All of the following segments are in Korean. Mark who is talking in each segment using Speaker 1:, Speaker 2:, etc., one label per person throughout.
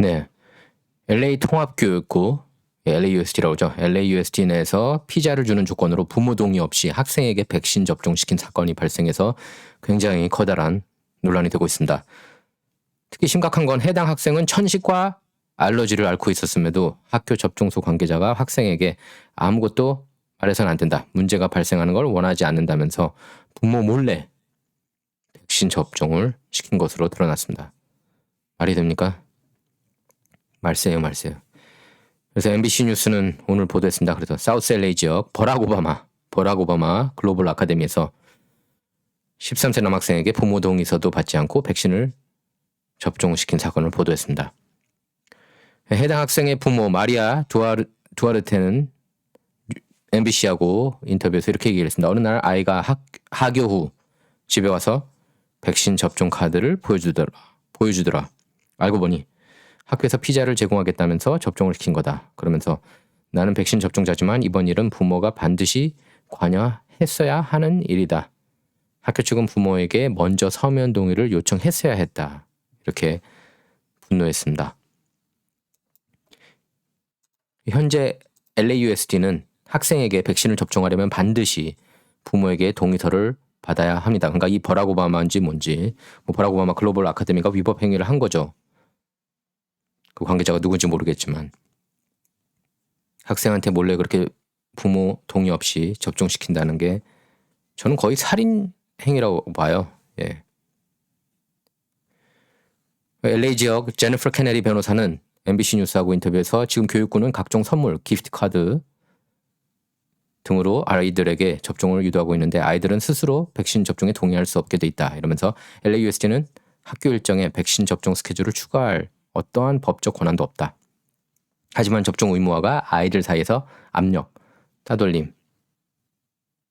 Speaker 1: 네. LA 통합교육부, LAUSD라고 하죠. LAUSD 내에서 피자를 주는 조건으로 부모 동의 없이 학생에게 백신 접종시킨 사건이 발생해서 굉장히 커다란 논란이 되고 있습니다. 특히 심각한 건 해당 학생은 천식과 알러지를 앓고 있었음에도 학교 접종소 관계자가 학생에게 아무것도 말해서는 안 된다, 문제가 발생하는 걸 원하지 않는다면서 부모 몰래 백신 접종을 시킨 것으로 드러났습니다. 말이 됩니까? 말세요. 그래서 MBC 뉴스는 오늘 보도했습니다. 그래서 사우스 LA 지역 버락 오바마 글로벌 아카데미에서 13세 남학생에게 부모 동의서도 받지 않고 백신을 접종시킨 사건을 보도했습니다. 해당 학생의 부모 마리아 두아르테는 MBC하고 인터뷰에서 이렇게 얘기를 했습니다. 어느 날 아이가 하교 후 집에 와서 백신 접종 카드를 보여주더라. 알고 보니 학교에서 피자를 제공하겠다면서 접종을 시킨 거다. 그러면서 나는 백신 접종자지만 이번 일은 부모가 반드시 관여했어야 하는 일이다. 학교 측은 부모에게 먼저 서면 동의를 요청했어야 했다. 이렇게 분노했습니다. 현재 LAUSD는 학생에게 백신을 접종하려면 반드시 부모에게 동의서를 받아야 합니다. 그러니까 이 버락 오바마인지 뭔지, 버락 오바마 글로벌 아카데미가 위법 행위를 한 거죠. 그 관계자가 누군지 모르겠지만 학생한테 몰래 그렇게 부모 동의 없이 접종시킨다는 게 저는 거의 살인 행위라고 봐요. 예. LA 지역 제니퍼 케네디 변호사는 MBC 뉴스하고 인터뷰에서 지금 교육부는 각종 선물, 기프트 카드 등으로 아이들에게 접종을 유도하고 있는데 아이들은 스스로 백신 접종에 동의할 수 없게 돼 있다. 이러면서 LAUSD는 학교 일정에 백신 접종 스케줄을 추가할 어떠한 법적 권한도 없다. 하지만 접종 의무화가 아이들 사이에서 압력, 따돌림,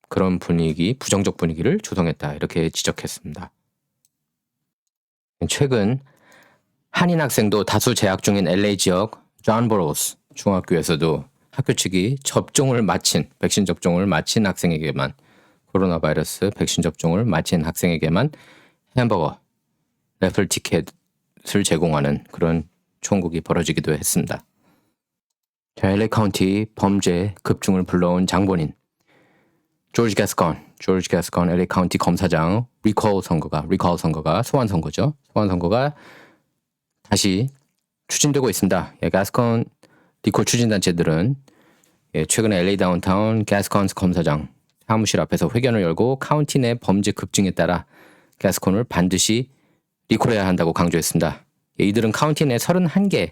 Speaker 1: 그런 분위기, 부정적 분위기를 조성했다. 이렇게 지적했습니다. 최근 한인 학생도 다수 재학 중인 LA 지역 존 버로스 중학교에서도 학교 측이 백신 접종을 마친 학생에게만, 코로나 바이러스 백신 접종을 마친 학생에게만 햄버거, 래플 티켓을 제공하는 그런 총국이 벌어지기도 했습니다. LA 카운티 범죄 급증을 불러온 장본인 조지 게스콘 LA 카운티 검사장 리콜 선거가 소환 선거가 다시 추진되고 있습니다. 게스콘 리콜 추진단체들은 최근에 LA 다운타운 게스콘 검사장 사무실 앞에서 회견을 열고 카운티 내 범죄 급증에 따라 게스콘을 반드시 리콜해야 한다고 강조했습니다. 이들은 카운티 내 31개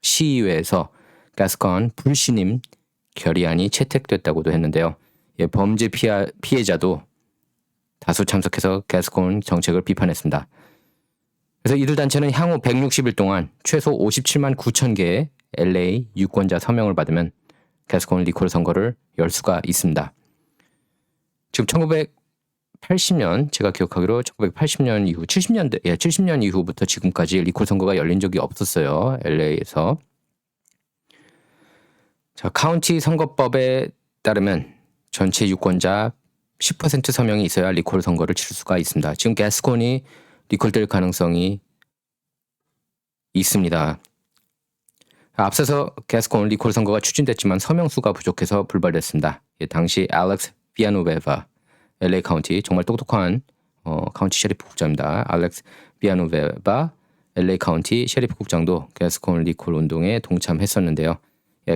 Speaker 1: 시의회에서 게스콘 불신임 결의안이 채택됐다고도 했는데요. 범죄 피해자도 다수 참석해서 게스콘 정책을 비판했습니다. 그래서 이들 단체는 향후 160일 동안 최소 57만 9천 개의 LA 유권자 서명을 받으면 게스콘 리콜 선거를 열 수가 있습니다. 지금 1980년, 제가 기억하기로 1980년 이후 70년 이후부터 지금까지 리콜 선거가 열린 적이 없었어요. LA에서. 자, 카운티 선거법에 따르면 전체 유권자 10% 서명이 있어야 리콜 선거를 치를 수가 있습니다. 지금 게스콘이 리콜될 가능성이 있습니다. 앞서서 게스콘 리콜 선거가 추진됐지만 서명수가 부족해서 불발됐습니다. 당시 알렉스 비아노베바 LA 카운티 정말 똑똑한 카운티 셰리프 국장입니다. 알렉스 비아노베바 LA 카운티 셰리프 국장도 게스콘 리콜 운동에 동참했었는데요.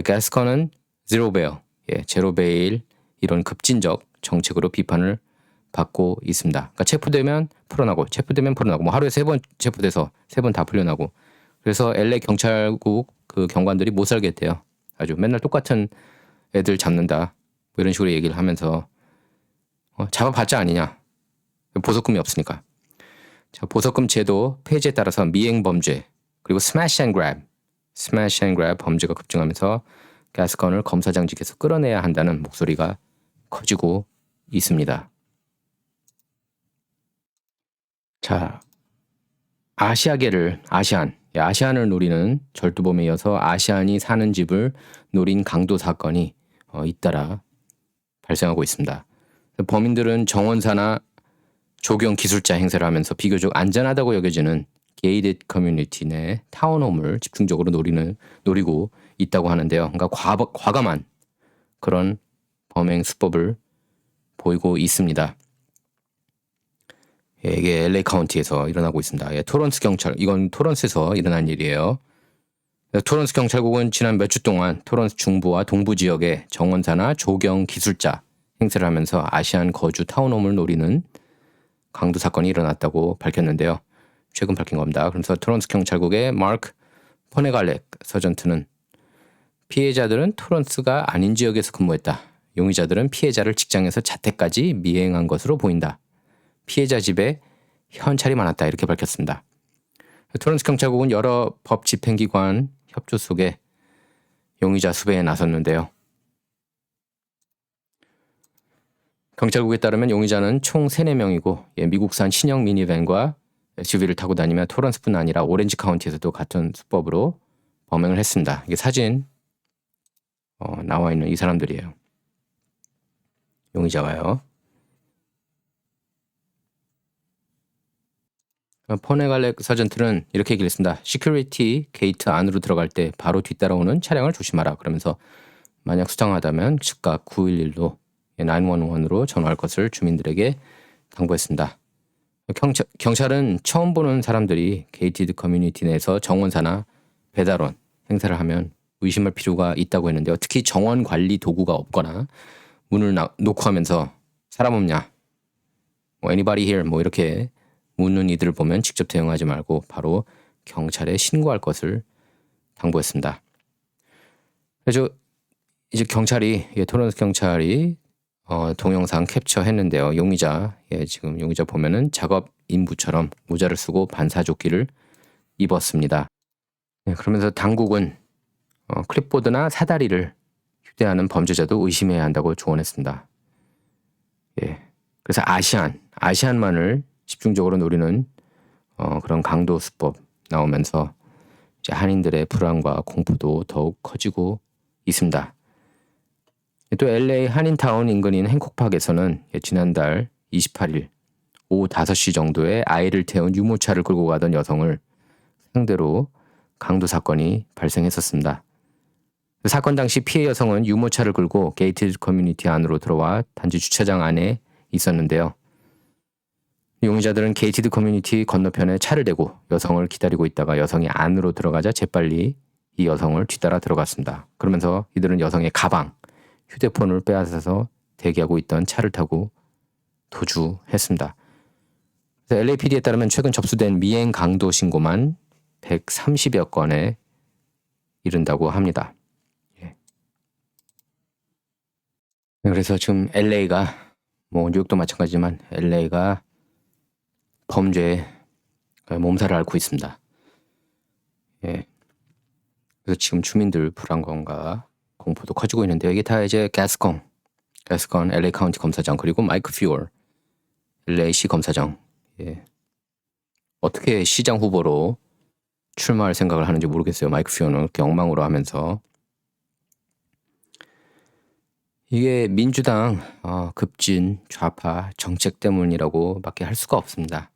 Speaker 1: 게스콘은 제로 베일 이런 급진적 정책으로 비판을 받고 있습니다. 그러니까 체포되면 풀어나고 하루에 3번 체포돼서 3번 다 풀려나고, 그래서 LA 경찰국 그 경관들이 못 살겠대요. 아주 맨날 똑같은 애들 잡는다, 이런 식으로 얘기를 하면서 잡아봤자 아니냐, 보석금이 없으니까. 자, 보석금 제도 폐지에 따라서 미행 범죄 그리고 스매시 앤 그랩 범죄가 급증하면서 게스콘을 검사장직에서 끌어내야 한다는 목소리가 커지고 있습니다. 자, 아시안을 노리는 절두범에 이어서 아시안이 사는 집을 노린 강도 사건이 잇따라 발생하고 있습니다. 범인들은 정원사나 조경 기술자 행세를 하면서 비교적 안전하다고 여겨지는 게이드 커뮤니티 내 타운홈을 집중적으로 노리고 있다고 하는데요. 그러니까 과감한 그런 범행 수법을 보이고 있습니다. 예, 이게 LA 카운티에서 일어나고 있습니다. 예, 토런스 경찰, 이건 토런스에서 일어난 일이에요. 토런스 경찰국은 지난 몇 주 동안 토런스 중부와 동부 지역에 정원사나 조경 기술자 행세를 하면서 아시안 거주 타운홈을 노리는 강도 사건이 일어났다고 밝혔는데요. 최근 밝힌 겁니다. 그래서 토런스 경찰국의 마크 포네갈렉 서전트는 피해자들은 토런스가 아닌 지역에서 근무했다. 용의자들은 피해자를 직장에서 자택까지 미행한 것으로 보인다. 피해자 집에 현찰이 많았다. 이렇게 밝혔습니다. 토런스 경찰국은 여러 법 집행기관 협조 속에 용의자 수배에 나섰는데요. 경찰국에 따르면 용의자는 총 3, 4명이고 미국산 신형 미니밴과 SUV를 타고 다니며 토런스뿐 아니라 오렌지 카운티에서도 같은 수법으로 범행을 했습니다. 이게 사진 나와 있는 이 사람들이에요. 용의자가요. 포네갈렉 서전트는 이렇게 얘기를 했습니다. 시큐리티 게이트 안으로 들어갈 때 바로 뒤따라오는 차량을 조심하라. 그러면서 만약 수상하다면 즉각 911로 911으로 전화할 것을 주민들에게 당부했습니다. 경찰은 처음 보는 사람들이 게이티드 커뮤니티 내에서 정원사나 배달원 행사를 하면 의심할 필요가 있다고 했는데요. 특히 정원 관리 도구가 없거나 문을 놓고 하면서 사람 없냐? anybody here? 이렇게 묻는 이들을 보면 직접 대응하지 말고 바로 경찰에 신고할 것을 당부했습니다. 그래서 이제 토론토 경찰이 동영상 캡처했는데요. 지금 용의자 보면은 작업 인부처럼 모자를 쓰고 반사조끼를 입었습니다. 그러면서 당국은 클립보드나 사다리를 휴대하는 범죄자도 의심해야 한다고 조언했습니다. 그래서 아시안만을 집중적으로 노리는 그런 강도 수법 나오면서 이제 한인들의 불안과 공포도 더욱 커지고 있습니다. 또 LA 한인타운 인근인 행콕팍에서는 지난달 28일 오후 5시 정도에 아이를 태운 유모차를 끌고 가던 여성을 상대로 강도 사건이 발생했었습니다. 사건 당시 피해 여성은 유모차를 끌고 게이티드 커뮤니티 안으로 들어와 단지 주차장 안에 있었는데요. 용의자들은 게이티드 커뮤니티 건너편에 차를 대고 여성을 기다리고 있다가 여성이 안으로 들어가자 재빨리 이 여성을 뒤따라 들어갔습니다. 그러면서 이들은 여성의 가방, 휴대폰을 빼앗아서 대기하고 있던 차를 타고 도주했습니다. LAPD에 따르면 최근 접수된 미행 강도 신고만 130여 건에 이른다고 합니다. 그래서 지금 LA가 뉴욕도 마찬가지지만 LA가 범죄에 몸살을 앓고 있습니다. 그래서 지금 주민들 불안감과 공포도 커지고 있는데 이게 다 이제 가스콘 LA 카운티 검사장 그리고 마이크 퓨얼 LA시 검사장 어떻게 시장 후보로 출마할 생각을 하는지 모르겠어요. 마이크 퓨얼은 그렇게 엉망으로 하면서 이게 민주당 급진 좌파 정책 때문이라고 밖에 할 수가 없습니다.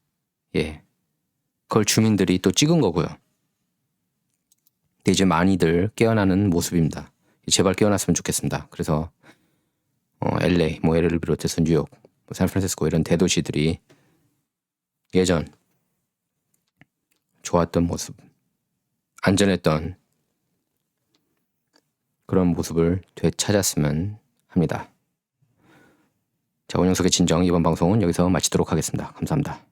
Speaker 1: 그걸 주민들이 또 찍은 거고요. 근데 이제 많이들 깨어나는 모습입니다. 제발 깨어났으면 좋겠습니다. 그래서 LA, LA를 비롯해서 뉴욕, 샌프란시스코 이런 대도시들이 예전 좋았던 모습, 안전했던 그런 모습을 되찾았으면 합니다. 자, 원영석의 진정 이번 방송은 여기서 마치도록 하겠습니다. 감사합니다.